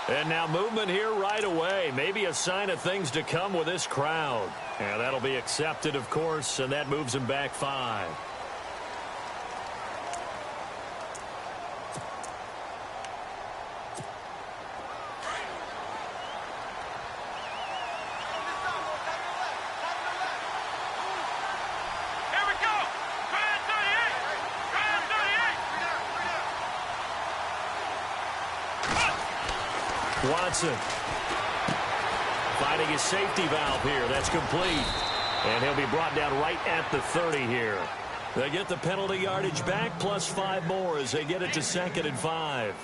And now movement here right away. Maybe a sign of things to come with this crowd. And that'll be accepted, of course, and that moves him back 5. Watson finding his safety valve here. That's complete. And he'll be brought down right at the 30 here. They get the penalty yardage back plus 5 more as they get it to 2nd and 5.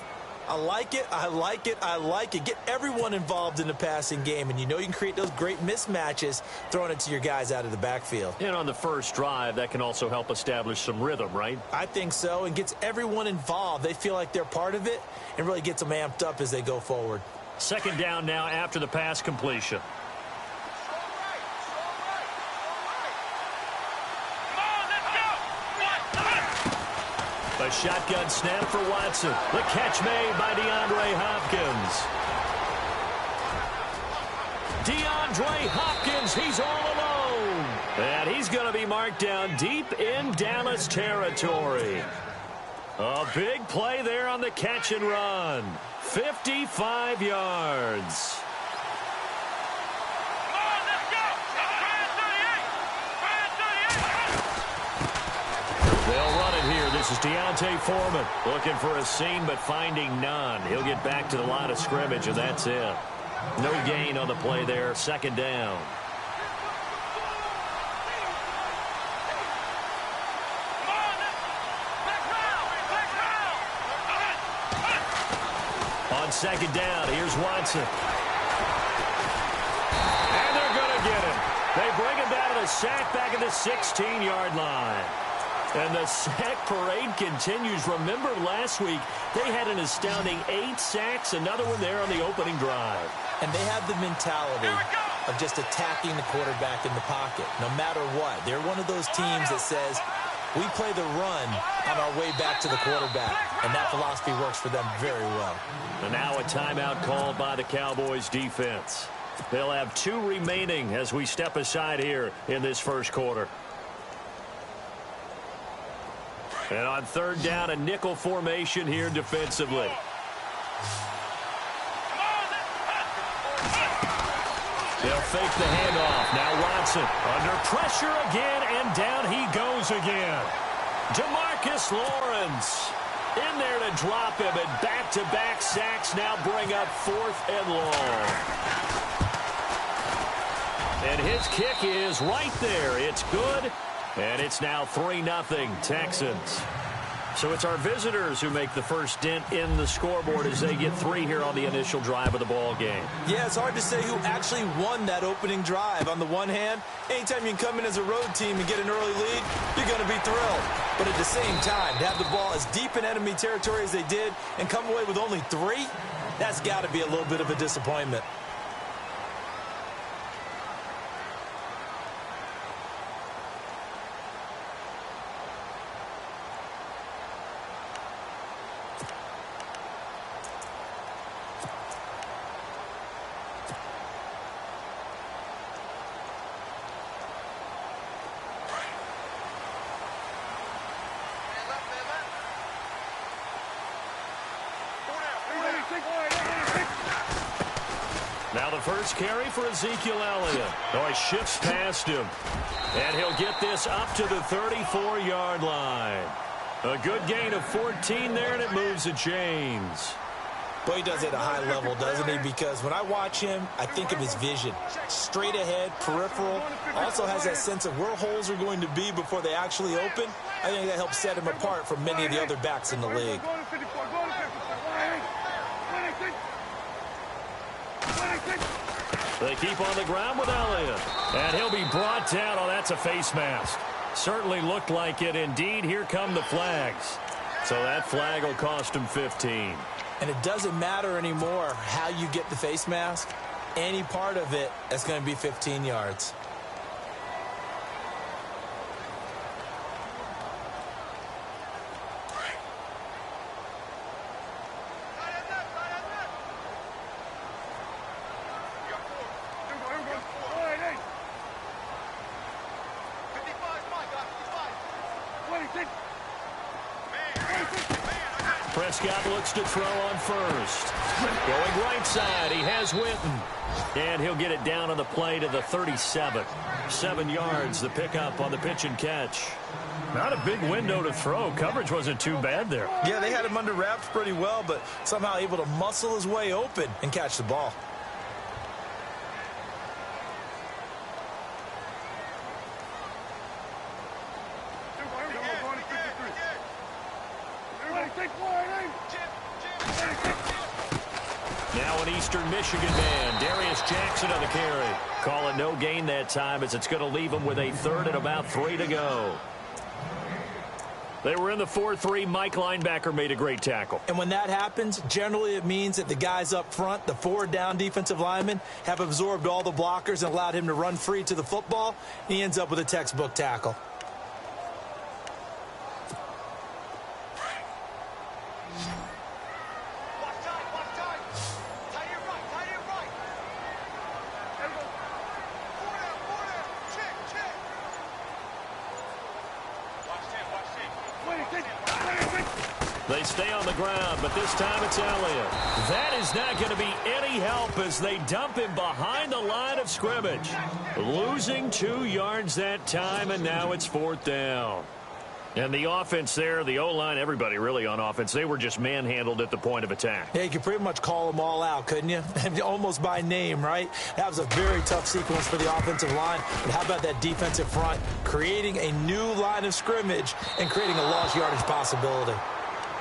I like it. I like it. I like it. Get everyone involved in the passing game, and you know you can create those great mismatches throwing it to your guys out of the backfield. And on the first drive, that can also help establish some rhythm, right? I think so, and gets everyone involved. They feel like they're part of it and really gets them amped up as they go forward. 2nd down now after the pass completion. A shotgun snap for Watson. The catch made by DeAndre Hopkins. DeAndre Hopkins, he's all alone. And he's going to be marked down deep in Dallas territory. A big play there on the catch and run. 55 yards. They'll run it here. This is Deontay Foreman looking for a seam but finding none. He'll get back to the line of scrimmage, and that's it. No gain on the play there. 2nd down. On 2nd down, here's Watson. And they're going to get him. They bring him down to the sack back at the 16-yard line. And the sack parade continues. Remember last week, they had an astounding 8 sacks, another one there on the opening drive. And they have the mentality of just attacking the quarterback in the pocket, no matter what. They're one of those teams that says, we play the run on our way back to the quarterback. And that philosophy works for them very well. And now a timeout called by the Cowboys defense. They'll have 2 remaining as we step aside here in this first quarter. And on 3rd down, a nickel formation here defensively. They'll fake the handoff. Now Watson under pressure again, and down he goes again. DeMarcus Lawrence in there to drop him, and back-to-back sacks now bring up 4th and long. And his kick is right there. It's good. And it's now 3-0 Texans. So it's our visitors who make the first dent in the scoreboard as they get 3 here on the initial drive of the ball game. Yeah, it's hard to say who actually won that opening drive. On the one hand, anytime you can come in as a road team and get an early lead, you're going to be thrilled. But at the same time, to have the ball as deep in enemy territory as they did and come away with only 3, that's got to be a little bit of a disappointment. Now the first carry for Ezekiel Elliott. Oh, he shifts past him. And he'll get this up to the 34-yard line. A good gain of 14 there, and it moves the chains. Boy, he does it at a high level, doesn't he? Because when I watch him, I think of his vision. Straight ahead, peripheral. Also has that sense of where holes are going to be before they actually open. I think that helps set him apart from many of the other backs in the league. They keep on the ground with Elliott. And he'll be brought down. Oh, that's a face mask. Certainly looked like it. Indeed, here come the flags. So that flag will cost him 15. And it doesn't matter anymore how you get the face mask. Any part of it, that's going to be 15 yards. Prescott looks to throw on first. Going right side, he has Witten. And he'll get it down on the play to the 37. 7 yards, the pickup on the pitch and catch. Not a big window to throw. Coverage wasn't too bad there. Yeah, they had him under wraps pretty well, but somehow able to muscle his way open and catch the ball. Now an Eastern Michigan man, Darius Jackson on the carry. Call it no gain that time as it's going to leave him with a third and about 3 to go. They were in the 4-3. Mike linebacker made a great tackle. And when that happens, generally it means that the guys up front, the 4 down defensive linemen, have absorbed all the blockers and allowed him to run free to the football. He ends up with a textbook tackle. They stay on the ground, but this time it's Elliott. That is not going to be any help as they dump him behind the line of scrimmage. Losing 2 yards that time, and now it's 4th down. And the offense there, the O-line, everybody really on offense, they were just manhandled at the point of attack. Yeah, you could pretty much call them all out, couldn't you? Almost by name, right? That was a very tough sequence for the offensive line. But how about that defensive front, creating a new line of scrimmage and creating a lost yardage possibility?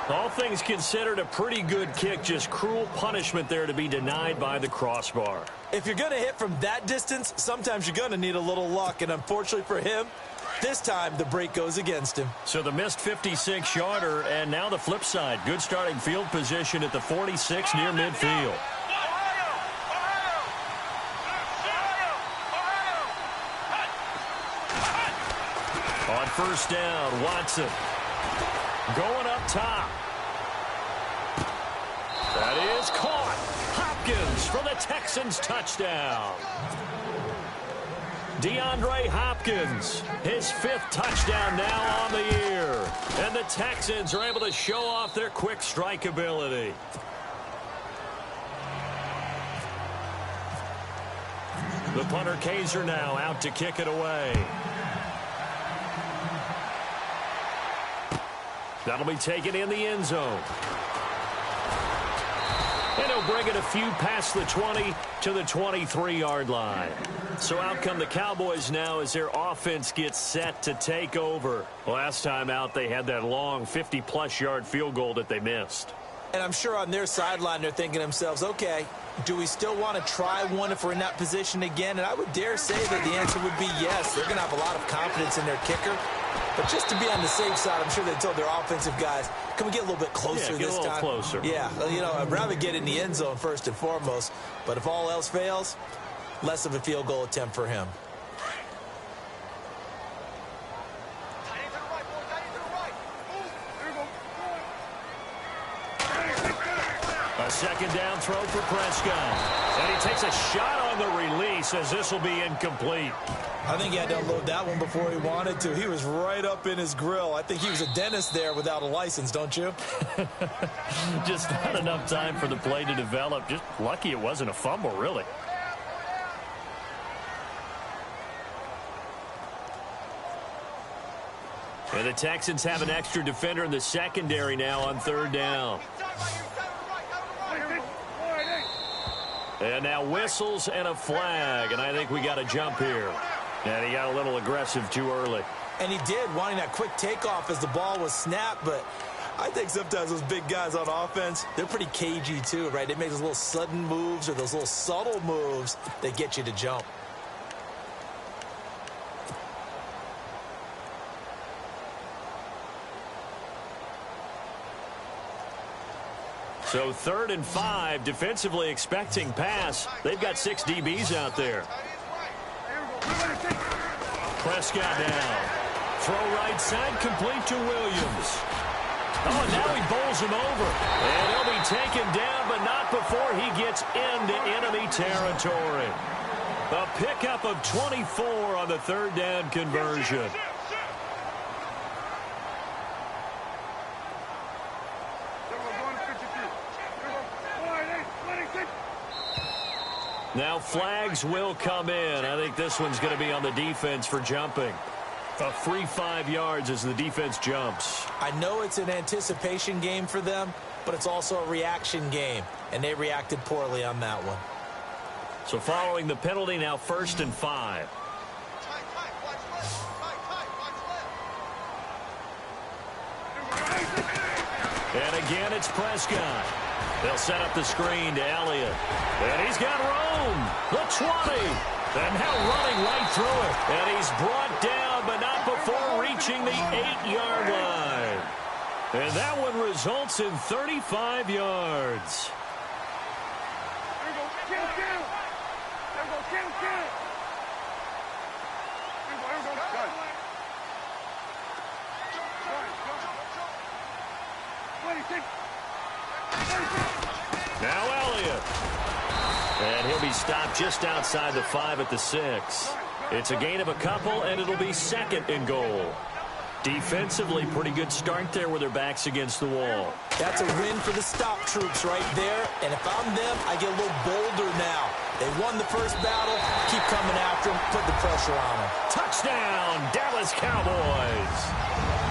All things considered, a pretty good kick, just cruel punishment there to be denied by the crossbar. If you're going to hit from that distance, sometimes you're going to need a little luck, and unfortunately for him, this time the break goes against him. So the missed 56-yarder, and now the flip side. Good starting field position at the 46 near midfield. On first down, Watson. Going up top. That is caught. Hopkins for the Texans touchdown. DeAndre Hopkins, his 5th touchdown now on the year. And the Texans are able to show off their quick strike ability. The punter Kaiser now out to kick it away. That'll be taken in the end zone. And he'll bring it a few past the 20 to the 23-yard line. So out come the Cowboys now as their offense gets set to take over. Last time out, they had that long 50-plus yard field goal that they missed. And I'm sure on their sideline they're thinking to themselves, okay, do we still want to try one if we're in that position again? And I would dare say that the answer would be yes. They're going to have a lot of confidence in their kicker. But just to be on the safe side, I'm sure they told their offensive guys, can we get a little bit closer this time? Yeah, get a little closer. Yeah, you know, I'd rather get in the end zone first and foremost. But if all else fails, less of a field goal attempt for him. A second down throw for Prescott. And he takes a shot on the release as this will be incomplete. I think he had to unload that one before he wanted to. He was right up in his grill. I think he was a dentist there without a license, don't you? Just not enough time for the play to develop. Just lucky it wasn't a fumble, really. And the Texans have an extra defender in the secondary now on 3rd down. And now whistles and a flag, and I think we got a jump here. And he got a little aggressive too early. And he did, wanting that quick takeoff as the ball was snapped, but I think sometimes those big guys on offense, they're pretty cagey too, right? They make those little sudden moves or those little subtle moves that get you to jump. So 3rd and 5, defensively expecting pass. They've got 6 DBs out there. Prescott down. Throw right side, complete to Williams. Oh, now he bowls him over. And he'll be taken down, but not before he gets into enemy territory. A pickup of 24 on the 3rd down conversion. Now flags will come in. I think this one's going to be on the defense for jumping. A free 5 yards as the defense jumps. I know it's an anticipation game for them, but it's also a reaction game, and they reacted poorly on that one. So following the penalty, now 1st and 5. And again, it's Prescott. They'll set up the screen to Elliott. And he's got room. The 20. And now running right through it. And he's brought down, but not before reaching the 8-yard line. And that one results in 35 yards. There you go. There you go. Now Elliott. And he'll be stopped just outside the 5 at the 6. It's a gain of a couple, and it'll be 2nd and goal. Defensively, pretty good start there with their backs against the wall. That's a win for the stop troops right there. And if I'm them, I get a little bolder now. They won the first battle. Keep coming after them. Put the pressure on them. Touchdown, Dallas Cowboys.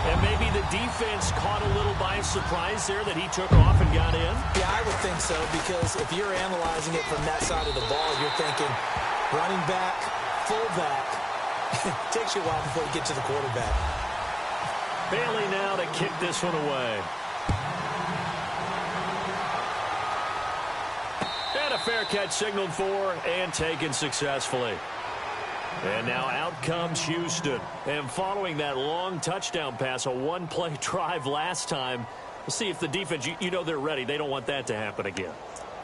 And maybe the defense caught a little by surprise there that he took off and got in? Yeah, I would think so, because if you're analyzing it from that side of the ball, you're thinking running back, fullback. It takes you a while before you get to the quarterback. Bailey now to kick this one away. And a fair catch signaled for and taken successfully. And now out comes Houston. And following that long touchdown pass, a one-play drive last time, we'll see if the defense, you know they're ready. They don't want that to happen again.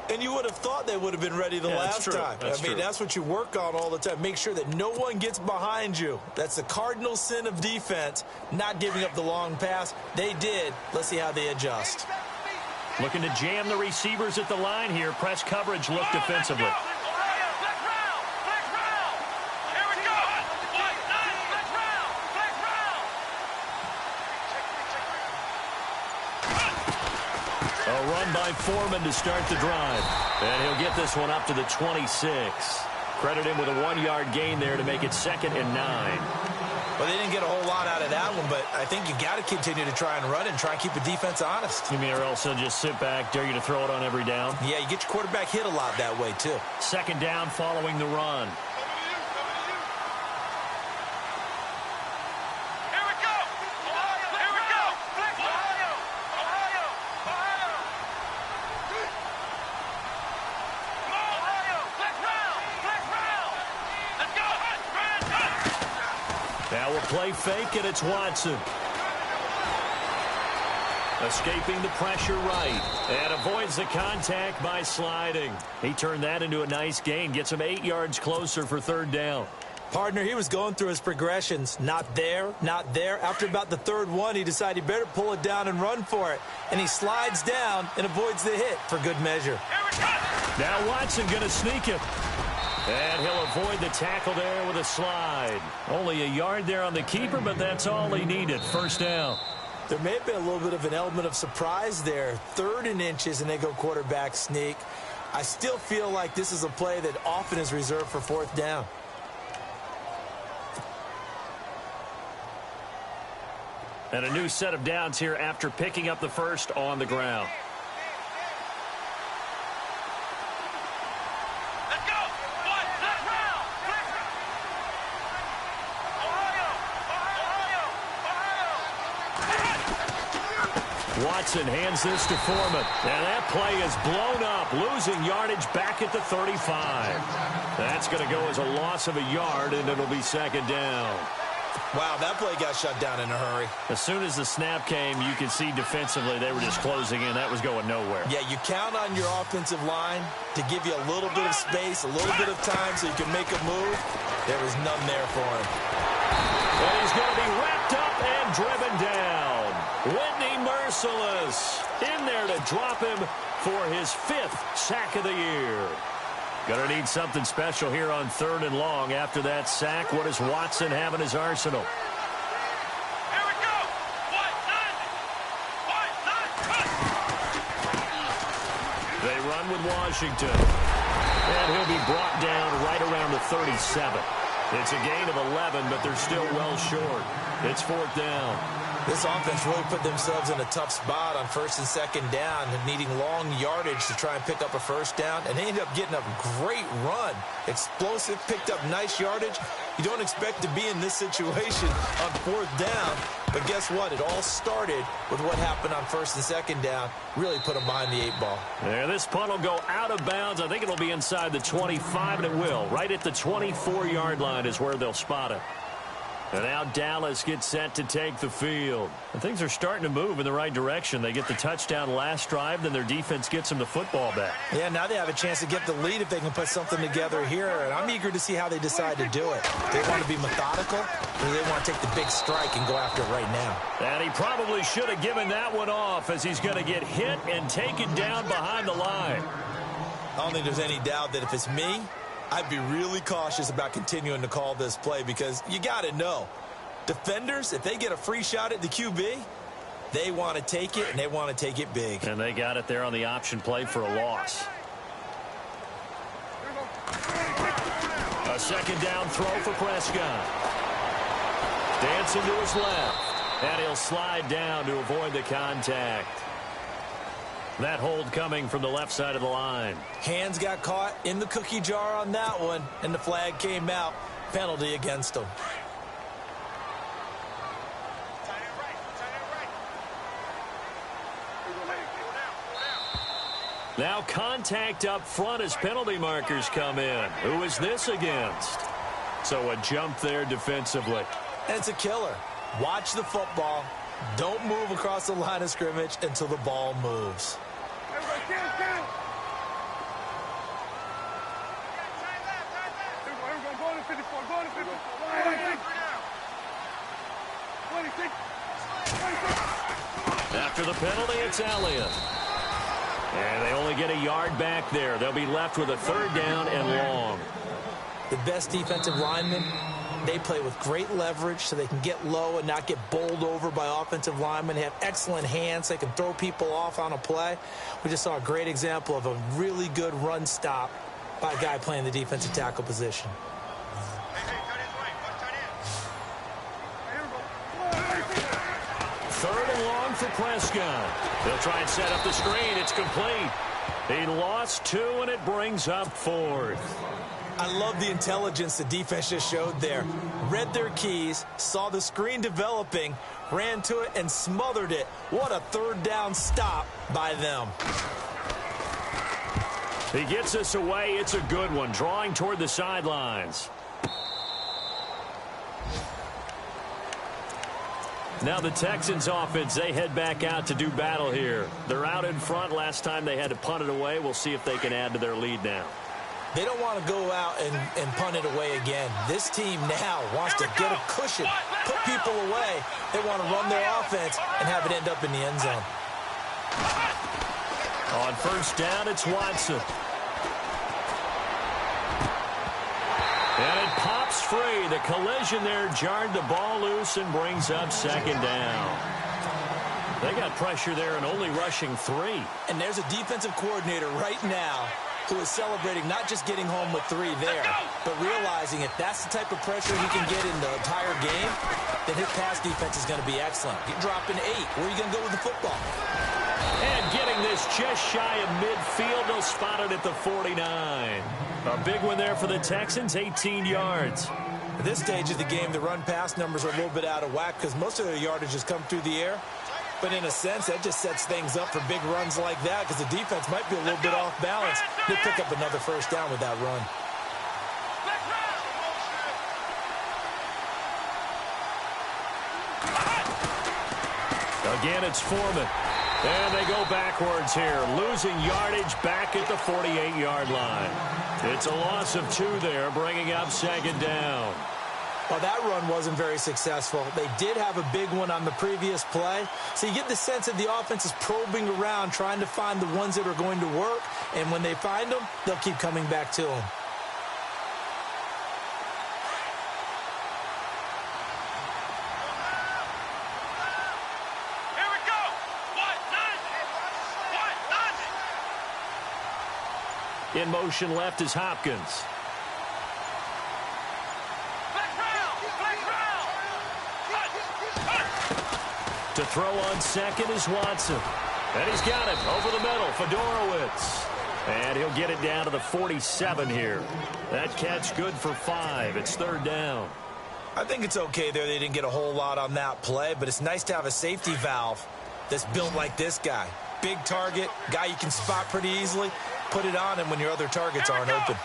And you would have thought they would have been ready the last time. I mean, that's what you work on all the time. Make sure that no one gets behind you. That's the cardinal sin of defense, not giving up the long pass. They did. Let's see how they adjust. Looking to jam the receivers at the line here. Press coverage look defensively. A run by Foreman to start the drive. And he'll get this one up to the 26. Credit him with a 1-yard gain there to make it 2nd and 9. Well, they didn't get a whole lot out of that one, but I think you got to continue to try and run and try and keep the defense honest. You mean, or else they'll just sit back, dare you to throw it on every down? Yeah, you get your quarterback hit a lot that way, too. 2nd down following the run. Now we'll play fake, and it's Watson. Escaping the pressure right. And avoids the contact by sliding. He turned that into a nice gain. Gets him 8 yards closer for 3rd down. Partner, he was going through his progressions. Not there, not there. After about the 3rd one, he decided he better pull it down and run for it. And he slides down and avoids the hit for good measure. Now Watson going to sneak it. And he'll avoid the tackle there with a slide. Only a yard there on the keeper, but that's all he needed. 1st down. There may have been a little bit of an element of surprise there. 3rd and inches, and they go quarterback sneak. I still feel like this is a play that often is reserved for 4th down. And a new set of downs here after picking up the first on the ground. Watson hands this to Foreman. And that play is blown up, losing yardage back at the 35. That's going to go as a loss of a yard, and it'll be 2nd down. Wow, that play got shut down in a hurry. As soon as the snap came, you could see defensively they were just closing in. That was going nowhere. Yeah, you count on your offensive line to give you a little bit of space, a little bit of time so you can make a move. There was none there for him. And he's going to be wrapped up and driven down. Whitney merciless in there to drop him for his 5th sack of the year. Going to need something special here on 3rd and long after that sack. What does Watson have in his arsenal? Here we go. They run with Washington. And he'll be brought down right around the 37. It's a gain of 11, but they're still well short. It's 4th down. This offense really put themselves in a tough spot on 1st and 2nd down, needing long yardage to try and pick up a 1st down, and they ended up getting a great run. Explosive, picked up nice yardage. You don't expect to be in this situation on 4th down, but guess what? It all started with what happened on 1st and 2nd down. Really put them behind the 8 ball. Yeah, this punt will go out of bounds. I think it'll be inside the 25, and it will. Right at the 24-yard line is where they'll spot it. And now Dallas gets set to take the field. And things are starting to move in the right direction. They get the touchdown last drive, then their defense gets them the football back. Yeah, now they have a chance to get the lead if they can put something together here. And I'm eager to see how they decide to do it. They want to be methodical, or they want to take the big strike and go after it right now. And he probably should have given that one off, as he's going to get hit and taken down behind the line. I don't think there's any doubt that if it's me, I'd be really cautious about continuing to call this play, because you got to know, defenders, if they get a free shot at the QB, they want to take it, and they want to take it big. And they got it there on the option play for a loss. A 2nd down throw for Prescott. Dancing to his left, and he'll slide down to avoid the contact. That hold coming from the left side of the line. Hands got caught in the cookie jar on that one, and the flag came out. Penalty against them. Now contact up front as penalty markers come in. Who is this against? So a jump there defensively. And it's a killer. Watch the football. Don't move across the line of scrimmage until the ball moves. After the penalty, it's Elliott. And they only get a yard back there. They'll be left with a 3rd down and long. The best defensive linemen, they play with great leverage so they can get low and not get bowled over by offensive linemen. They have excellent hands. They can throw people off on a play. We just saw a great example of a really good run stop by a guy playing the defensive tackle position. 3rd and long for Prescott. They'll try and set up the screen. It's complete. He lost 2, and it brings up 4th. I love the intelligence the defense just showed there. Read their keys, saw the screen developing, ran to it, and smothered it. What a 3rd down stop by them. He gets us away. It's a good one, drawing toward the sidelines. Now the Texans offense, they head back out to do battle here. They're out in front. Last time they had to punt it away. We'll see if they can add to their lead now. They don't want to go out and punt it away again. This team now wants to get a cushion, put people away. They want to run their offense and have it end up in the end zone. On 1st down, it's Watson. And it pops free. The collision there jarred the ball loose and brings up 2nd down. They got pressure there and only rushing 3. And there's a defensive coordinator right now who is celebrating not just getting home with 3 there, but realizing if that's the type of pressure he can get in the entire game, then his pass defense is going to be excellent. You're dropping 8. Where are you going to go with the football? And getting this just shy of midfield. They'll spot it at the 49. A big one there for the Texans, 18 yards. At this stage of the game, the run-pass numbers are a little bit out of whack because most of their yardage has come through the air. But in a sense, that just sets things up for big runs like that because the defense might be a little bit off balance. They'll pick up another 1st down with that run. Again, it's Foreman. And they go backwards here, losing yardage back at the 48-yard line. It's a loss of 2 there, bringing up 2nd down. Well, that run wasn't very successful. They did have a big one on the previous play. So you get the sense that the offense is probing around, trying to find the ones that are going to work. And when they find them, they'll keep coming back to them. In motion left is Hopkins. To throw on second is Watson. And he's got it over the middle. Fedorowicz. And he'll get it down to the 47 here. That catch good for 5. It's third down. I think it's okay there. They didn't get a whole lot on that play, but it's nice to have a safety valve that's built like this guy. Big target, guy you can spot pretty easily. Put it on him when your other targets aren't open.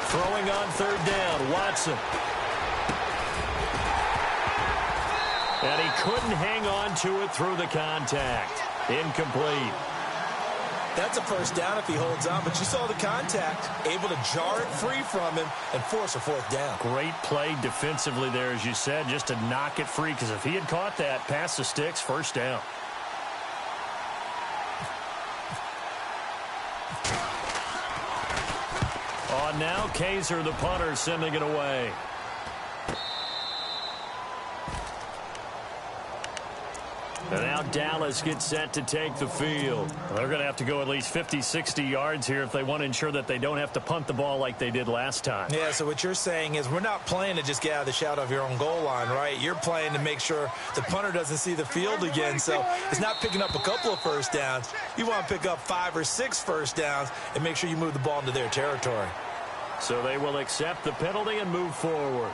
Throwing on third down, Watson. And he couldn't hang on to it through the contact. Incomplete. That's a first down if he holds on, but you saw the contact. Able to jar it free from him and force a fourth down. Great play defensively there, as you said, just to knock it free, because if he had caught that, past the sticks, first down. On now, Kaiser, the punter, sending it away. And now Dallas gets set to take the field. They're going to have to go at least 50, 60 yards here if they want to ensure that they don't have to punt the ball like they did last time. Yeah, so what you're saying is we're not playing to just get out of the shadow of your own goal line, right? You're playing to make sure the punter doesn't see the field again. So it's not picking up a couple of first downs. You want to pick up 5 or 6 first downs and make sure you move the ball into their territory. So they will accept the penalty and move forward.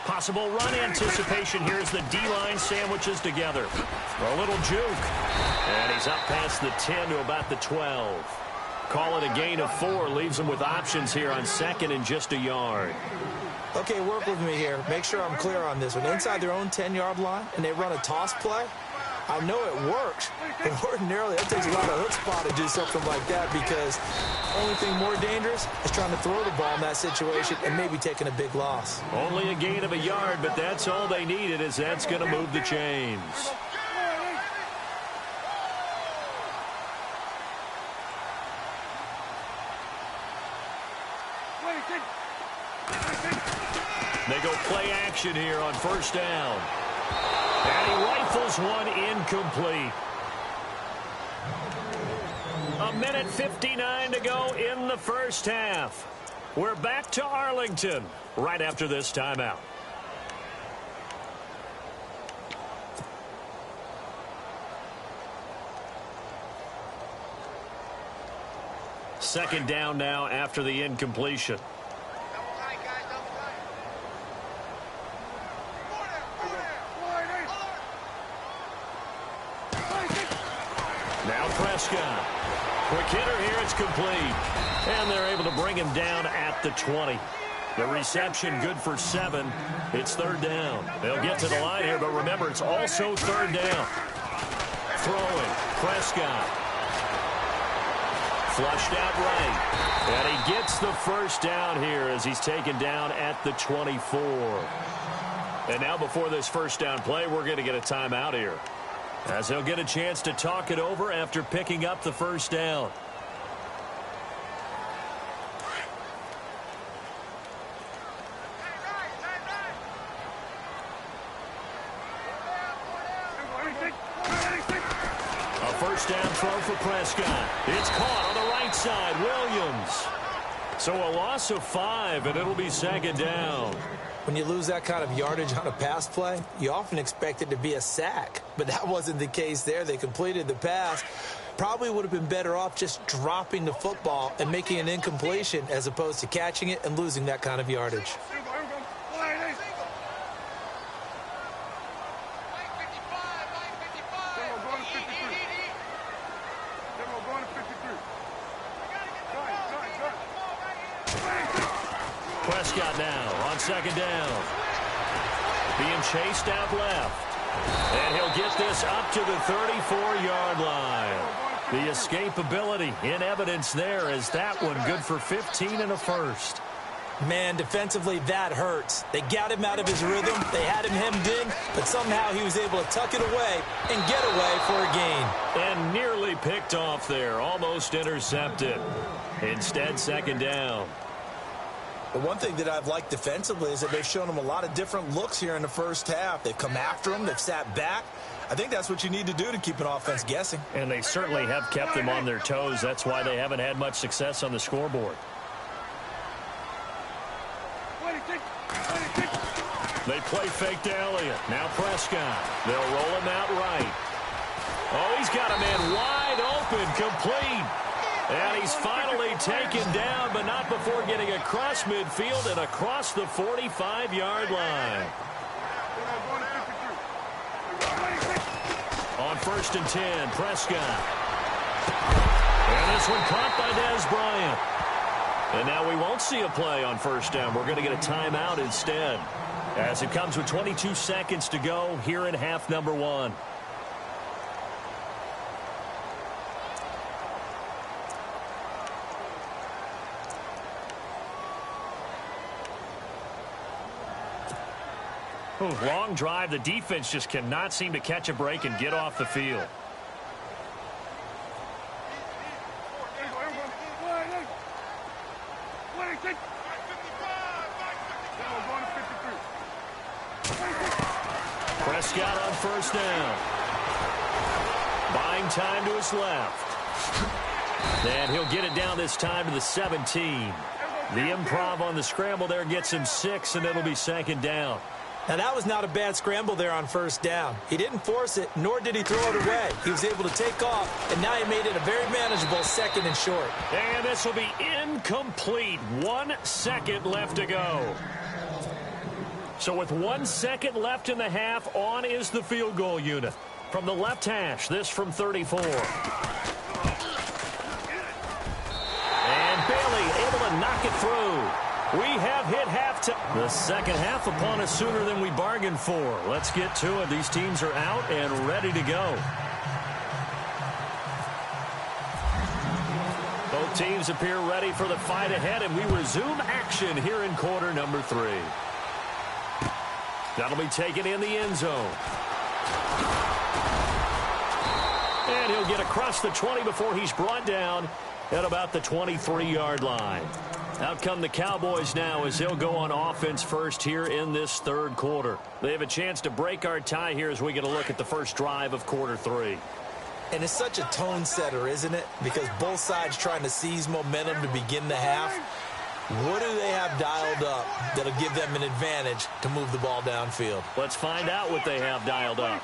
Possible run anticipation here as the D-line sandwiches together. A little juke. And he's up past the 10 to about the 12. Call it a gain of 4. Leaves him with options here on second and just a yard. Okay, work with me here. Make sure I'm clear on this one. Inside their own 10-yard line and they run a toss play, I know it works, but ordinarily that takes a lot of chutzpah to do something like that, because the only thing more dangerous is trying to throw the ball in that situation and maybe taking a big loss. Only a gain of a yard, but that's all they needed, as that's going to move the chains. They go play action here on first down. And he rifles one incomplete. A minute 59 to go in the first half. We're back to Arlington right after this timeout. Second down now after the incompletion. Now Prescott. Quick hitter here, it's complete. And they're able to bring him down at the 20. The reception good for 7. It's third down. They'll get to the line here, but remember, it's also third down. Throwing, Prescott. Flushed out right. And he gets the first down here as he's taken down at the 24. And now before this first down play, we're going to get a timeout here, as he'll get a chance to talk it over after picking up the first down. A first down throw for Prescott. It's caught on the right side. Williams. So a loss of 5, and it'll be second down. When you lose that kind of yardage on a pass play, you often expect it to be a sack. But that wasn't the case there. They completed the pass. Probably would have been better off just dropping the football and making an incompletion as opposed to catching it and losing that kind of yardage. Prescott now on second down. being chased out left. And he'll get this up to the 34-yard line. The escapability in evidence there as that one good for 15 and a first. Man, defensively, that hurts. They got him out of his rhythm. They had him hemmed in, but somehow he was able to tuck it away and get away for a gain. And nearly picked off there, almost intercepted. Instead, second down. The one thing that I've liked defensively is that they've shown him a lot of different looks here in the first half. They've come after him. They've sat back. I think that's what you need to do to keep an offense guessing. And they certainly have kept them on their toes. That's why they haven't had much success on the scoreboard. They play fake to Elliott. Now Prescott. They'll roll him out right. Oh, he's got a man wide open, complete. And he's finally taken down, but not before getting across midfield and across the 45-yard line. On 1st and 10, Prescott. And this one caught by Dez Bryant. And now we won't see a play on 1st down. We're going to get a timeout instead, as it comes with 22 seconds to go here in half number 1. Long drive. The defense just cannot seem to catch a break and get off the field. Prescott on 1st down. Buying time to his left. And he'll get it down this time to the 17. The improv on the scramble there gets him 6, and it'll be 2nd down. Now, that was not a bad scramble there on 1st down. He didn't force it, nor did he throw it away. He was able to take off, and now he made it a very manageable 2nd and short. And this will be incomplete. 1 second left to go. So with 1 second left in the half, on is the field goal unit. From the left hash, this from 34. And Bailey able to knock it through. We have hit halftime. The second half upon us sooner than we bargained for. Let's get to it. These teams are out and ready to go. Both teams appear ready for the fight ahead, and we resume action here in quarter number 3. That'll be taken in the end zone. And he'll get across the 20 before he's brought down at about the 23-yard line. Out come the Cowboys now as they'll go on offense first here in this 3rd quarter. They have a chance to break our tie here as we get a look at the first drive of quarter 3. And it's such a tone setter, isn't it? Because both sides trying to seize momentum to begin the half. What do they have dialed up that'll give them an advantage to move the ball downfield? Let's find out what they have dialed up.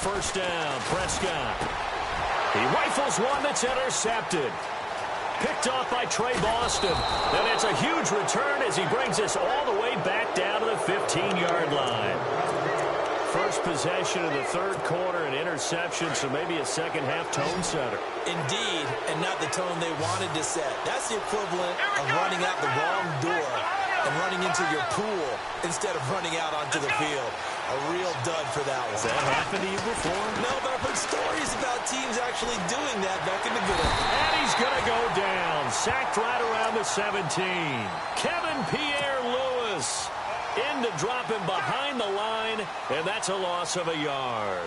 First down, Prescott. He rifles one that's intercepted. Picked off by Trey Boston. And it's a huge return as he brings us all the way back down to the 15-yard line. First possession of the 3rd quarter, an interception, so maybe a second-half tone setter. Indeed, and not the tone they wanted to set. That's the equivalent of running out the wrong door and running into your pool instead of running out onto the field. A real dud for that one. Has that happened to you before? No, but I've heard stories about teams actually doing that back in the good old days. And he's going to go down. Sacked right around the 17. Kevin Pierre-Louis in to drop him behind the line, and that's a loss of a yard.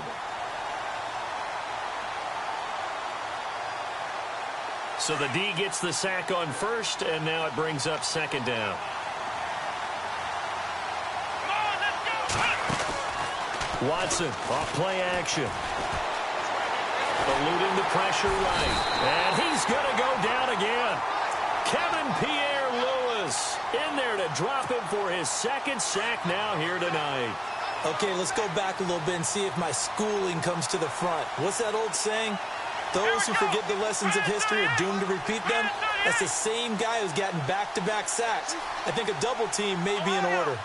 So the D gets the sack on 1st, and now it brings up 2nd down. Watson off play action. Eluding the pressure right. And he's going to go down again. Kevin Pierre-Louis in there to drop him for his 2nd sack now here tonight. Okay, let's go back a little bit and see if my schooling comes to the front. What's that old saying? Those who forget the lessons of history are doomed to repeat them. That's the same guy who's gotten back-to-back sacks. I think a double team may be in order.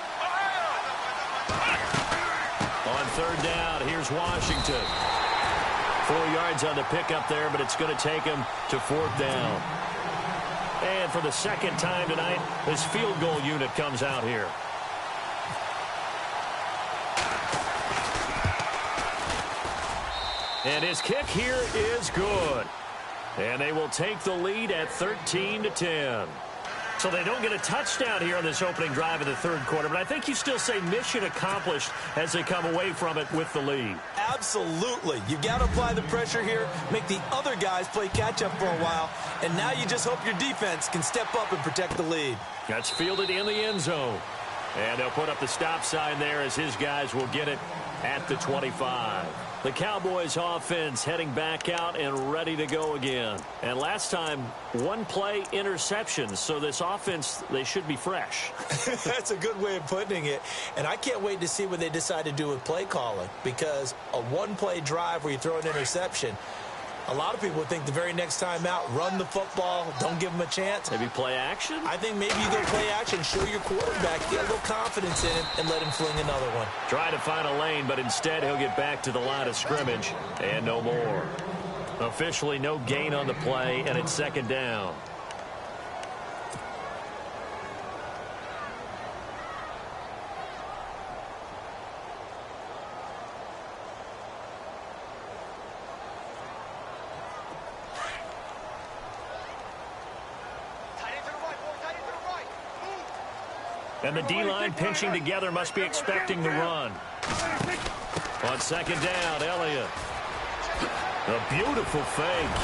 third down. Here's Washington. 4 yards on the pickup there, but it's going to take him to fourth down. And for the second time tonight, his field goal unit comes out here. And his kick here is good. And they will take the lead at 13-10. So they don't get a touchdown here on this opening drive of the third quarter, but I think you still say mission accomplished as they come away from it with the lead. Absolutely. You've got to apply the pressure here, make the other guys play catch-up for a while, and now you just hope your defense can step up and protect the lead. That's fielded in the end zone. And they'll put up the stop sign there as his guys will get it at the 25. The Cowboys offense heading back out and ready to go again. And last time, one play interceptions. So this offense, they should be fresh. That's a good way of putting it. And I can't wait to see what they decide to do with play calling. Because a one-play drive where you throw an interception, a lot of people think the very next time out, run the football, don't give them a chance. Maybe play action? I think maybe you go play action, show your quarterback, get a little confidence in him, and let him fling another one. Try to find a lane, but instead he'll get back to the line of scrimmage and no more. Officially no gain on the play, and it's second down. And the D-line pinching together must be expecting the run. On second down, Elliott. A beautiful fake.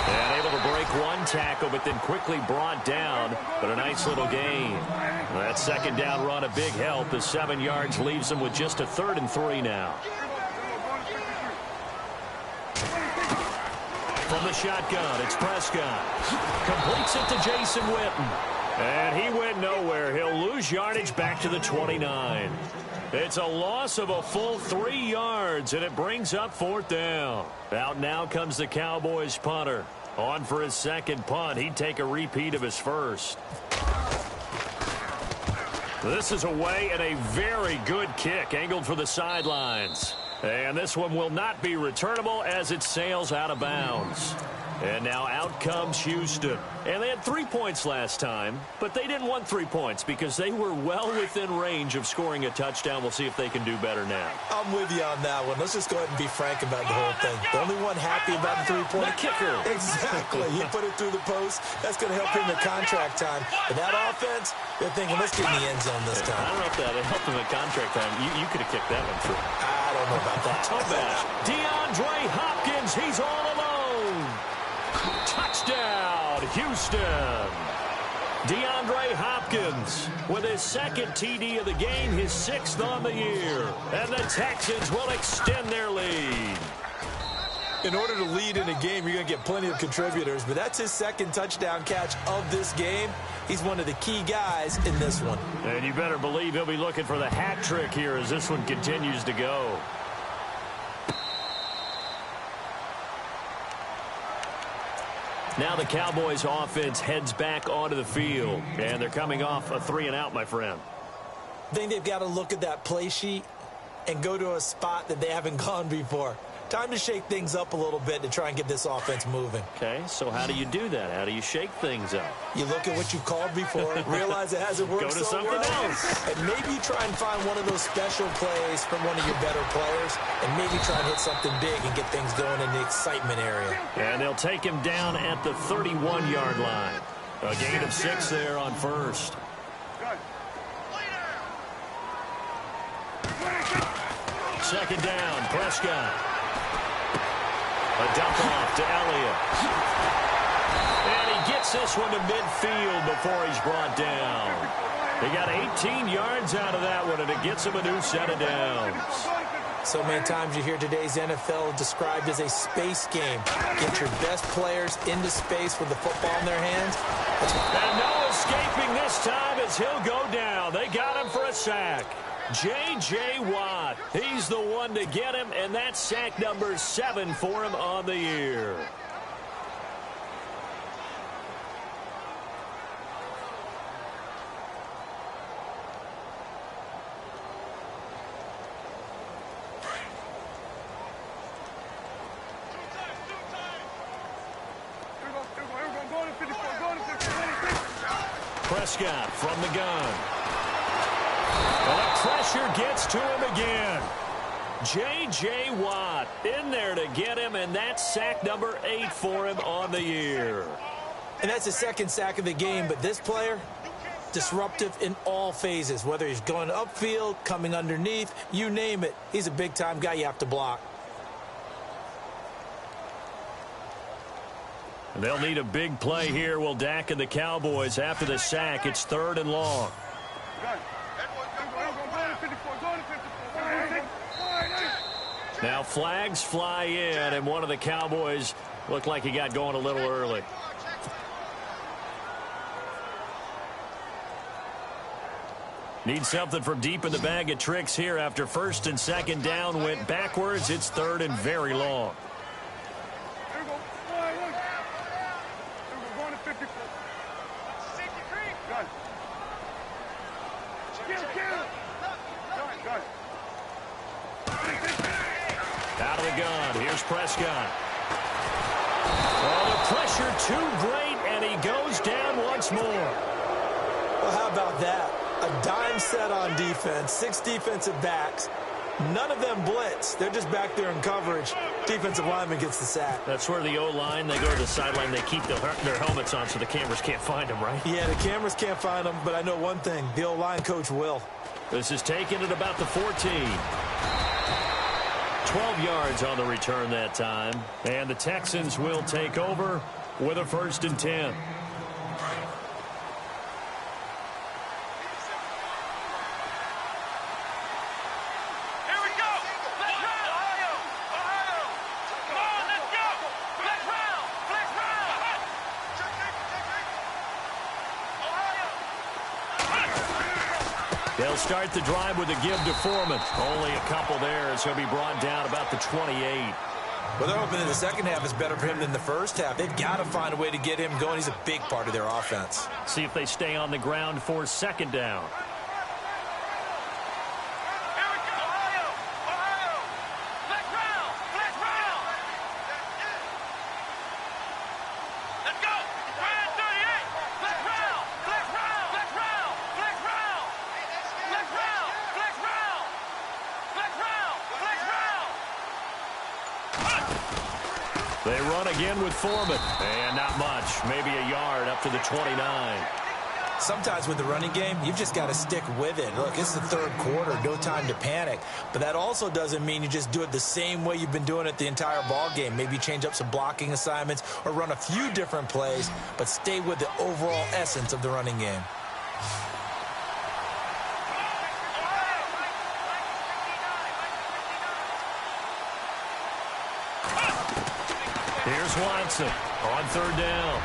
And able to break one tackle, but then quickly brought down. But a nice little gain. That second down run a big help. The 7 yards leaves them with just a 3rd and 3 now. From the shotgun, it's Prescott. Completes it to Jason Witten. And he went nowhere. He'll lose yardage back to the 29. It's a loss of a full 3 yards, and it brings up fourth down. Out now comes the Cowboys punter. On for his second punt. He'd take a repeat of his first. This is away and a very good kick, angled for the sidelines. And this one will not be returnable as it sails out of bounds. And now out comes Houston. And they had 3 points last time, but they didn't want 3 points because they were well within range of scoring a touchdown. We'll see if they can do better now. I'm with you on that one. Let's just go ahead and be frank about the whole thing. The only one happy about the 3-point kicker. Exactly. He put it through the post. That's going to help him at contract time. But that offense, they're thinking, let's get in the end zone this time. I don't know if that helped him at contract time. You could have kicked that one through. I don't know about that. DeAndre Hopkins, he's all alone. Touchdown, Houston. DeAndre Hopkins with his second TD of the game, his 6th on the year. And the Texans will extend their lead. In order to lead in a game, you're going to get plenty of contributors, but that's his second touchdown catch of this game. He's one of the key guys in this one. And you better believe he'll be looking for the hat trick here as this one continues to go. Now the Cowboys offense heads back onto the field, and they're coming off a 3-and-out, my friend. I think they've got to look at that play sheet and go to a spot that they haven't gone before. Time to shake things up a little bit to try and get this offense moving. Okay, so how do you do that? How do you shake things up? You look at what you've called before, realize it hasn't worked so so well, else. And maybe you try and find one of those special plays from one of your better players, and maybe try and hit something big and get things going in the excitement area. And they'll take him down at the 31-yard line. A gain of 6 there on first. Second down, Prescott. A dump off to Elliott. And he gets this one to midfield before he's brought down. He got 18 yards out of that one, and it gets him a new set of downs. So many times you hear today's NFL described as a space game. Get your best players into space with the football in their hands. And no escaping this time as he'll go down. They got him for a sack. J.J. Watt, he's the one to get him, and that's sack number 7 for him on the year. Prescott from the gun. And the pressure gets to him again. J.J. Watt in there to get him, and that's sack number 8 for him on the year. And that's his second sack of the game, but this player, disruptive in all phases, whether he's going upfield, coming underneath, you name it. He's a big-time guy you have to block. They'll need a big play here. Will Dak and the Cowboys after the sack. It's 3rd and long. Now flags fly in, and one of the Cowboys looked like he got going a little early. Need something from deep in the bag of tricks here after 1st and 2nd down went backwards. It's 3rd and very long. Out of the gun. Here's Prescott. Oh, the pressure too great, and he goes down once more. Well, how about that? A dime set on defense, 6 defensive backs. None of them blitz. They're just back there in coverage. Defensive lineman gets the sack. That's where the O-line, they go to the sideline, they keep their helmets on so the cameras can't find them, right? Yeah, the cameras can't find them, but I know one thing. The O-line coach will. This is taken at about the 14. 12 yards on the return that time. And the Texans will take over with a 1st and 10. They'll start the drive with a give to Foreman. Only a couple there as he'll be brought down about the 28. Well, they're hoping that the second half is better for him than the first half. They've got to find a way to get him going. He's a big part of their offense. See if they stay on the ground for 2nd down. They run again with Foreman. And not much. Maybe a yard up to the 29. Sometimes with the running game, you've just got to stick with it. Look, it's the 3rd quarter. No time to panic. But that also doesn't mean you just do it the same way you've been doing it the entire ball game. Maybe change up some blocking assignments or run a few different plays, but stay with the overall essence of the running game. Here's Watson on 3rd down.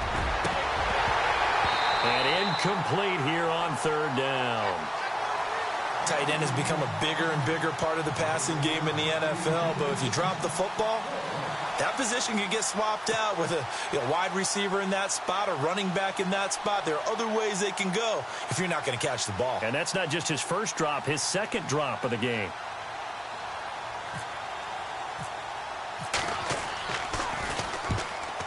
And incomplete here on 3rd down. Tight end has become a bigger and bigger part of the passing game in the NFL, but if you drop the football, that position can get swapped out with a wide receiver in that spot, a running back in that spot. There are other ways they can go if you're not going to catch the ball. And that's not just his first drop, his 2nd drop of the game.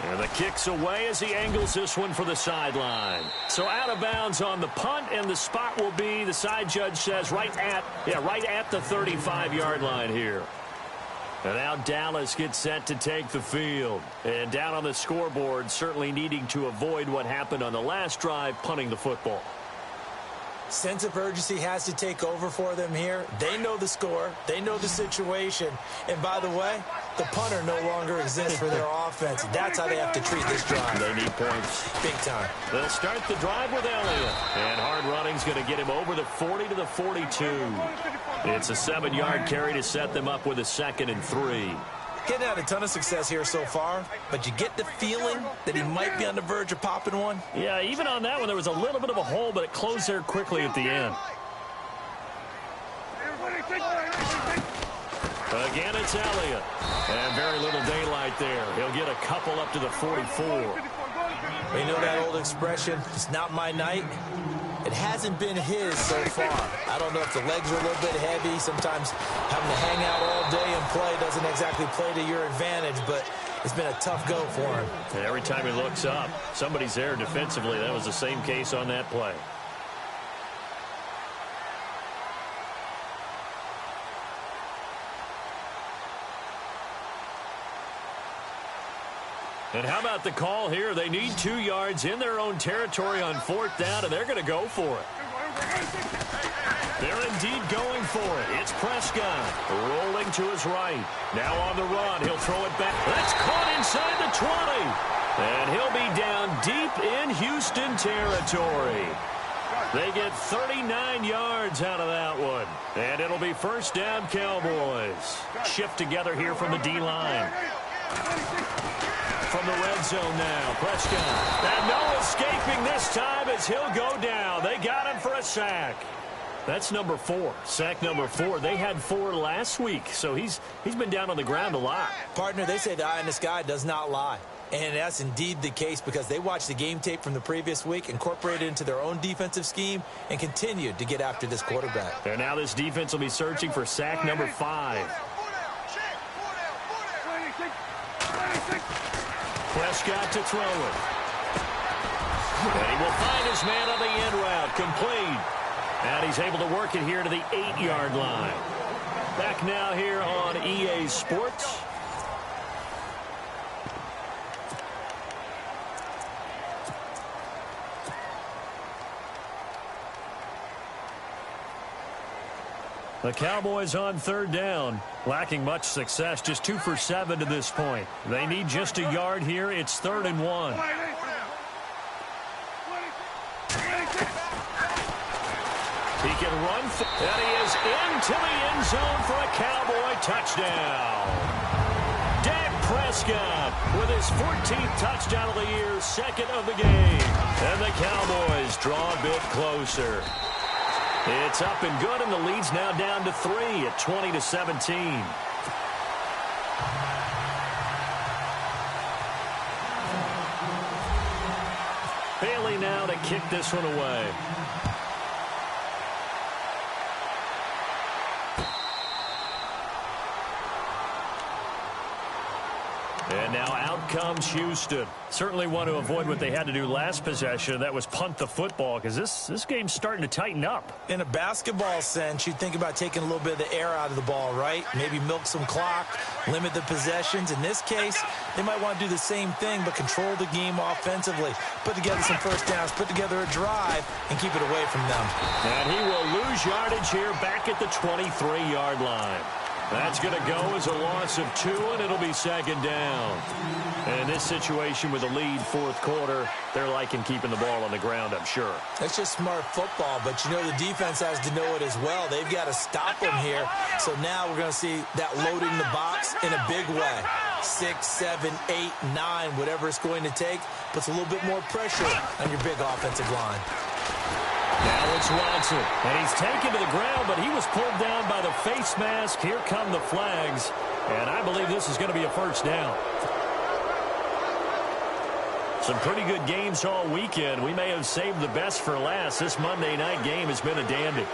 And the kick's away as he angles this one for the sideline. So out of bounds on the punt, and the spot will be, the side judge says, right at the 35-yard line here. And now Dallas gets set to take the field. And down on the scoreboard, certainly needing to avoid what happened on the last drive, punting the football. Sense of urgency has to take over for them here. They know the score. They know the situation. And by the way, the punter no longer exists for their offense. That's how they have to treat this drive. They need points. Big time. They'll start the drive with Elliott. And hard running's going to get him over the 40 to the 42. It's a 7-yard carry to set them up with a 2nd and 3. Getting had a ton of success here so far, but you get the feeling that he might be on the verge of popping one. Yeah, even on that one, there was a little bit of a hole, but it closed there quickly at the end. Again, it's Elliott. And very little daylight there. He'll get a couple up to the 44. You know that old expression, it's not my night? It hasn't been his so far. I don't know if the legs are a little bit heavy. Sometimes having to hang out all day and play doesn't exactly play to your advantage, but it's been a tough go for him. And every time he looks up, somebody's there defensively. That was the same case on that play. And how about the call here? They need 2 yards in their own territory on 4th down, and they're going to go for it. They're indeed going for it. It's Prescott rolling to his right. Now on the run. He'll throw it back. That's caught inside the 20. And he'll be down deep in Houston territory. They get 39 yards out of that one. And it'll be 1st down, Cowboys. Shift together here from the D-line. From the red zone now, Prescott. And no escaping this time as he'll go down. They got him for a sack. That's number 4. Sack number 4. They had 4 last week, so he's been down on the ground a lot. Partner, they say the eye in the sky does not lie. And that's indeed the case because they watched the game tape from the previous week, incorporated it into their own defensive scheme, and continued to get after this quarterback. And now this defense will be searching for sack number 5. Prescott to throw it. And he will find his man on the end route. Complete. And he's able to work it here to the 8-yard line. Back now here on EA Sports. The Cowboys on 3rd down, lacking much success, just 2 for 7 to this point. They need just a yard here. It's 3rd and 1. He can run, and he is into the end zone for a Cowboy touchdown. Dak Prescott with his 14th touchdown of the year, 2nd of the game. And the Cowboys draw a bit closer. It's up and good, and the lead's now down to 3 at 20-17. Bailey now to kick this one away. And now out comes Houston. Certainly want to avoid what they had to do last possession. That was punt the football, because this game's starting to tighten up. In a basketball sense, you think about taking a little bit of the air out of the ball, right? Maybe milk some clock, limit the possessions. In this case, they might want to do the same thing, but control the game offensively. Put together some first downs, put together a drive, and keep it away from them. And he will lose yardage here back at the 23-yard line. That's going to go as a loss of 2, and it'll be 2nd down. And in this situation with a lead 4th quarter, they're liking keeping the ball on the ground, I'm sure. That's just smart football, but you know the defense has to know it as well. They've got to stop them here. So now we're going to see that loading the box in a big way. 6, 7, 8, 9, whatever it's going to take, puts a little bit more pressure on your big offensive line. Now it's Watson, and he's taken to the ground, but he was pulled down by the face mask. Here come the flags, and I believe this is going to be a 1st down. Some pretty good games all weekend. We may have saved the best for last. This Monday night game has been a dandy.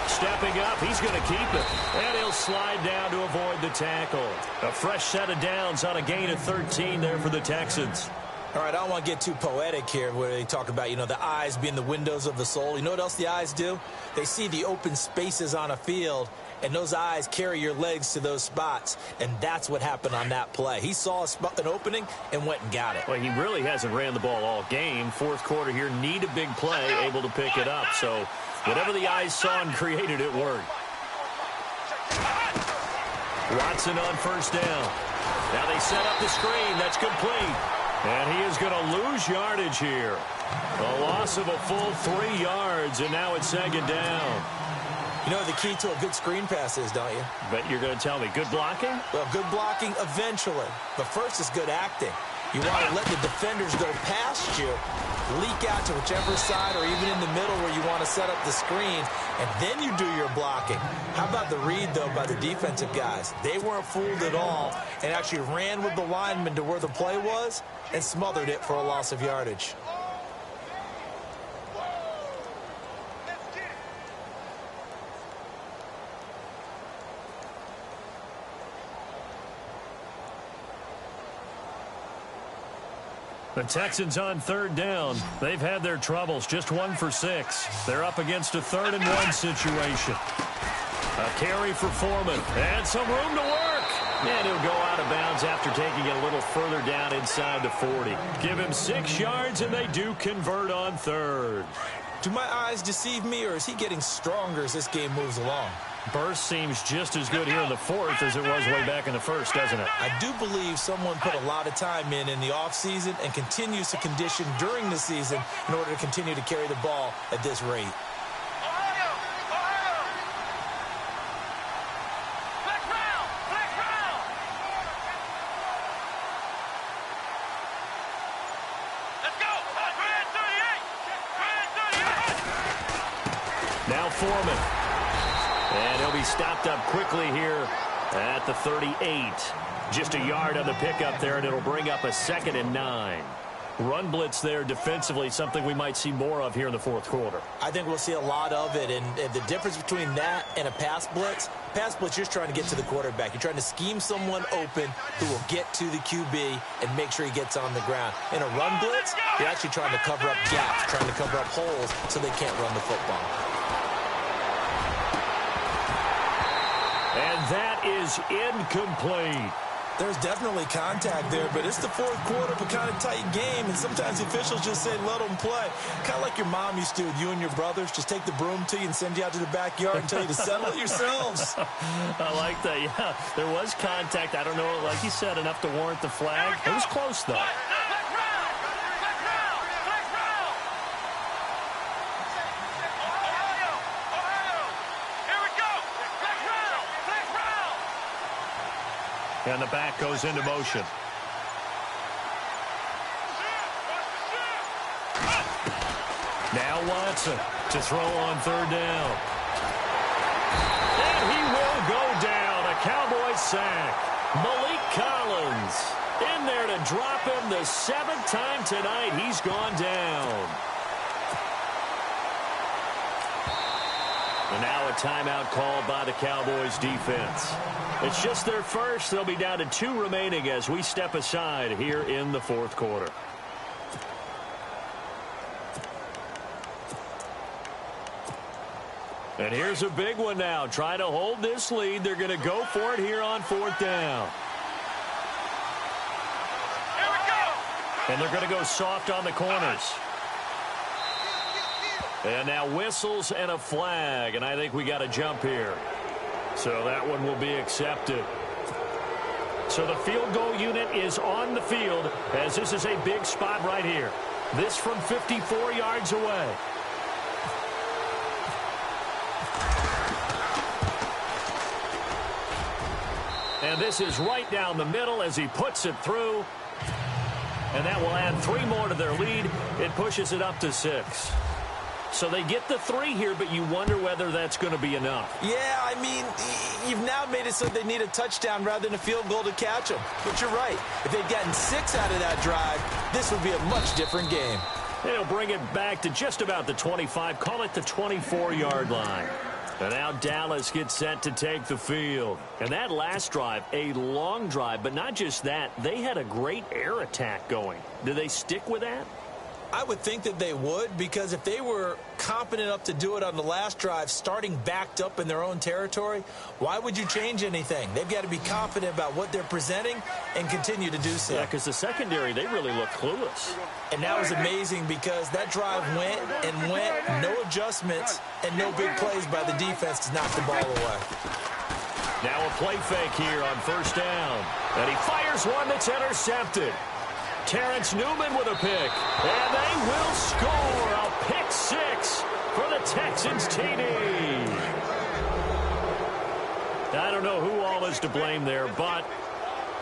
Stepping up, he's going to keep it, and he'll slide down to avoid the tackle. A fresh set of downs on a gain of 13 there for the Texans. All right, I don't want to get too poetic here where they talk about, the eyes being the windows of the soul. You know what else the eyes do? They see the open spaces on a field, and those eyes carry your legs to those spots, and that's what happened on that play. He saw an opening and went and got it. Well, he really hasn't ran the ball all game. 4th quarter here, need a big play, able to pick it up. So whatever the eyes saw and created, it worked. Watson on 1st down. Now they set up the screen. That's complete. And he is going to lose yardage here. A loss of a full 3 yards, and now it's 2nd down. You know the key to a good screen pass is, don't you? But you're going to tell me, good blocking? Well, good blocking eventually. But first is good acting. You want to let the defenders go past you, leak out to whichever side or even in the middle where you want to set up the screen, and then you do your blocking. How about the read, though, by the defensive guys? They weren't fooled at all and actually ran with the lineman to where the play was and smothered it for a loss of yardage. The Texans on 3rd down. They've had their troubles, just 1 for 6. They're up against a 3rd and 1 situation. A carry for Foreman, and some room to work. And he'll go out of bounds after taking it a little further down inside the 40. Give him 6 yards, and they do convert on third. Do my eyes deceive me, or is he getting stronger as this game moves along? Burst seems just as good here in the fourth as it was way back in the first, doesn't it? I do believe someone put a lot of time in the offseason and continues to condition during the season in order to continue to carry the ball at this rate. Ohio! Ohio! Flex round! Flex round! Let's go! Grand 38! Grand 38! Now Foreman. And he'll be stopped up quickly here at the 38. Just a yard on the pickup there, and it'll bring up a 2nd and 9. Run blitz there defensively, something we might see more of here in the fourth quarter. I think we'll see a lot of it, and the difference between that and a pass blitz, you're just trying to get to the quarterback. You're trying to scheme someone open who will get to the QB and make sure he gets on the ground. In a run blitz, you're actually trying to cover up gaps, trying to cover up holes so they can't run the football. And that is incomplete. There's definitely contact there, but it's the fourth quarter of a kind of tight game, and sometimes the officials just say, let them play. Kind of like your mom used to with you and your brothers. Just take the broom to you and send you out to the backyard and tell you to settle it yourselves. I like that, yeah. There was contact. I don't know, like you said, enough to warrant the flag. It was close, though. And the back goes into motion. Now Watson to throw on third down. And he will go down. A Cowboy sack. Malik Collins in there to drop him the 7th time tonight. He's gone down. And now a timeout called by the Cowboys defense. It's just their first. They'll be down to 2 remaining as we step aside here in the fourth quarter. And here's a big one now. Trying to hold this lead. They're going to go for it here on 4th down. Here we go! And they're going to go soft on the corners. And now whistles and a flag. And I think we got a jump here. So that one will be accepted. So the field goal unit is on the field as this is a big spot right here. This from 54 yards away. And this is right down the middle as he puts it through. And that will add 3 more to their lead. It pushes it up to 6. So they get the 3 here, but you wonder whether that's going to be enough. Yeah, I mean, you've now made it so they need a touchdown rather than a field goal to catch them. But you're right. If they'd gotten 6 out of that drive, this would be a much different game. They'll bring it back to just about the 25. Call it the 24-yard line. And now Dallas gets set to take the field. And that last drive, a long drive, but not just that. They had a great air attack going. Do they stick with that? I would think that they would, because if they were competent enough to do it on the last drive, starting backed up in their own territory, why would you change anything? They've got to be confident about what they're presenting and continue to do so. Yeah, because the secondary, they really look clueless. And that was amazing because that drive went and went, no adjustments, and no big plays by the defense to knock the ball away. Now a play fake here on 1st down. And he fires one that's intercepted. Terrence Newman with a pick. And they will score a pick 6 for the Texans TD. I don't know who all is to blame there, but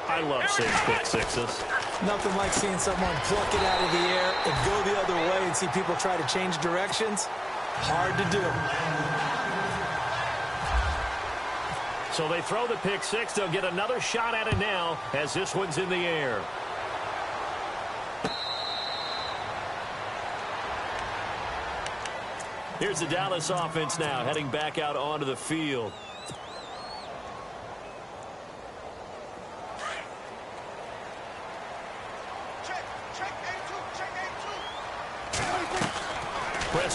I love seeing pick 6s. Nothing like seeing someone pluck it out of the air and go the other way and see people try to change directions. Hard to do. So they throw the pick 6. They'll get another shot at it now as this one's in the air. Here's the Dallas offense now, heading back out onto the field.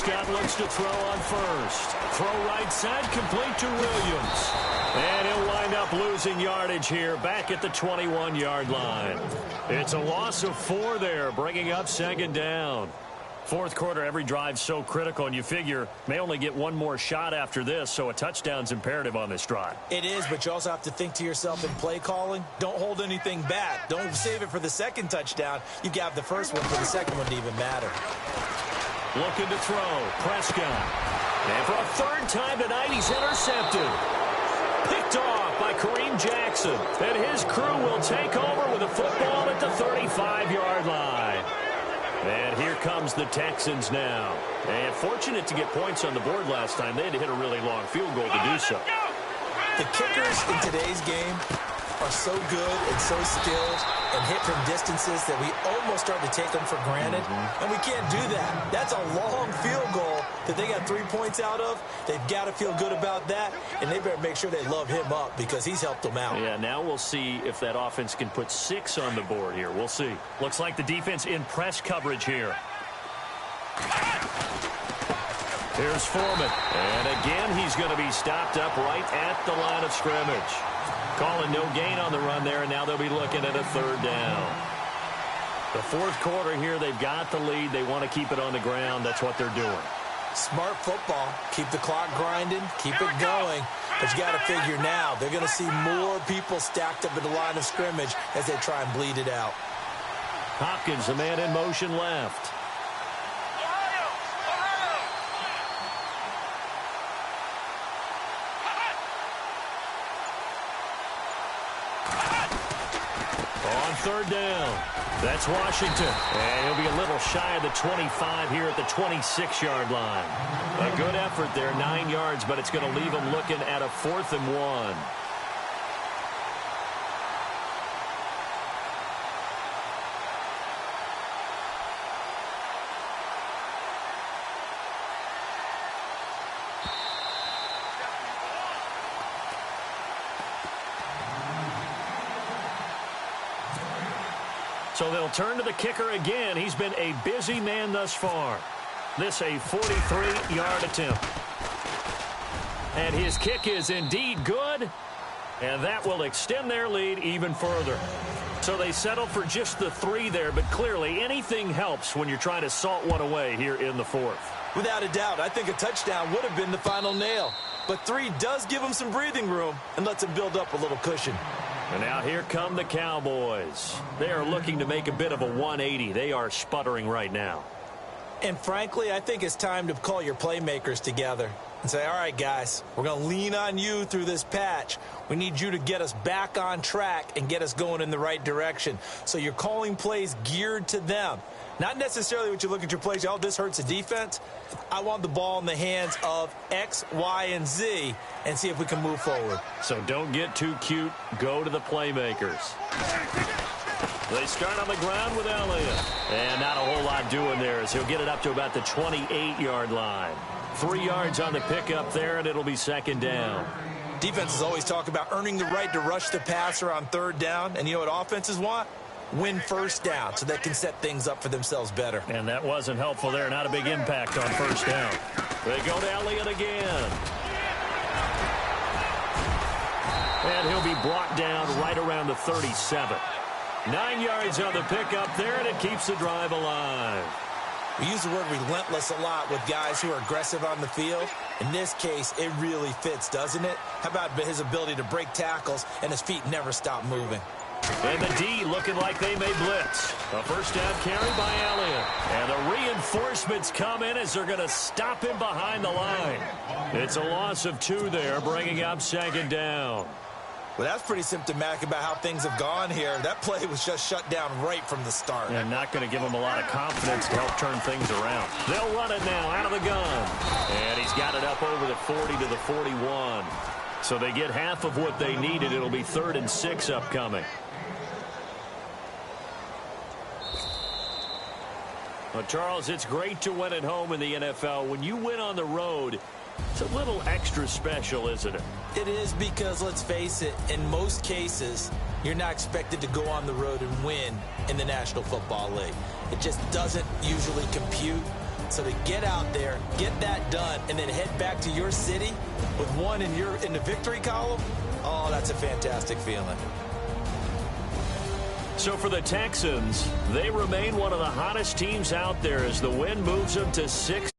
Prescott looks to throw on first. Throw right side, complete to Williams. And he'll wind up losing yardage here back at the 21-yard line. It's a loss of 4 there, bringing up second down. Fourth quarter, every drive's so critical, and you figure may only get one more shot after this, so a touchdown's imperative on this drive. It is, but you also have to think to yourself in play calling, don't hold anything back. Don't save it for the second touchdown. You got the first one for the second one to even matter. Looking to throw, Prescott. And for a third time tonight, he's intercepted. Picked off by Kareem Jackson. And his crew will take over with a football at the 35-yard line. And here comes the Texans now. And fortunate to get points on the board last time. They had to hit a really long field goal to do so. The kickers in today's game are so good and so skilled and hit from distances that we almost start to take them for granted. And we can't do that. That's a long field goal that they got 3 points out of. They've got to feel good about that, and they better make sure they love him up because he's helped them out. Yeah, now we'll see if that offense can put 6 on the board here. We'll see. Looks like the defense in press coverage here. Here's Foreman. And again, he's going to be stopped up right at the line of scrimmage. Calling no gain on the run there, and now they'll be looking at a third down. The fourth quarter here, they've got the lead. They want to keep it on the ground. That's what they're doing. Smart football. Keep the clock grinding. Keep it going. But you got to figure now, they're going to see more people stacked up at the line of scrimmage as they try and bleed it out. Hopkins, the man in motion left. Third down. That's Washington. And he'll be a little shy of the 25 here at the 26-yard line. A good effort there, 9 yards, but it's going to leave him looking at a 4th and 1. So they'll turn to the kicker again. He's been a busy man thus far. This a 43-yard attempt. And his kick is indeed good. And that will extend their lead even further. So they settle for just the 3 there, but clearly anything helps when you're trying to salt one away here in the fourth. Without a doubt, I think a touchdown would have been the final nail. But 3 does give them some breathing room and lets them build up a little cushion. And now here come the Cowboys. They are looking to make a bit of a 180. They are sputtering right now. And frankly, I think it's time to call your playmakers together and say, all right, guys, we're going to lean on you through this patch. We need you to get us back on track and get us going in the right direction. So you're calling plays geared to them. Not necessarily what you look at your plays, oh, this hurts the defense. I want the ball in the hands of X, Y, and Z and see if we can move forward. So don't get too cute. Go to the playmakers. They start on the ground with Elliott. And not a whole lot doing there as he'll get it up to about the 28-yard line. 3 yards on the pickup there, and it'll be second down. Defenses always talk about earning the right to rush the passer on third down. And you know what offenses want? Win first down so they can set things up for themselves better. And that wasn't helpful there. Not a big impact on first down. They go to Elliott again. And he'll be brought down right around the 37. 9 yards on the pickup there, and it keeps the drive alive. We use the word relentless a lot with guys who are aggressive on the field. In this case, it really fits, doesn't it? How about his ability to break tackles and his feet never stop moving? And the D looking like they may blitz. A first down carry by Elliott. And the reinforcements come in as they're going to stop him behind the line. It's a loss of 2 there, bringing up second down. Well, that's pretty symptomatic about how things have gone here. That play was just shut down right from the start. And not going to give him a lot of confidence to help turn things around. They'll run it now out of the gun. And he's got it up over the 40 to the 41. So they get half of what they needed. It'll be 3rd and 6 upcoming. Well, Charles, it's great to win at home in the NFL. When you win on the road, it's a little extra special, isn't it? It is because, let's face it, in most cases, you're not expected to go on the road and win in the National Football League. It just doesn't usually compute. So to get out there, get that done, and then head back to your city with one in the victory column, oh, that's a fantastic feeling. So for the Texans, they remain one of the hottest teams out there as the win moves them to 6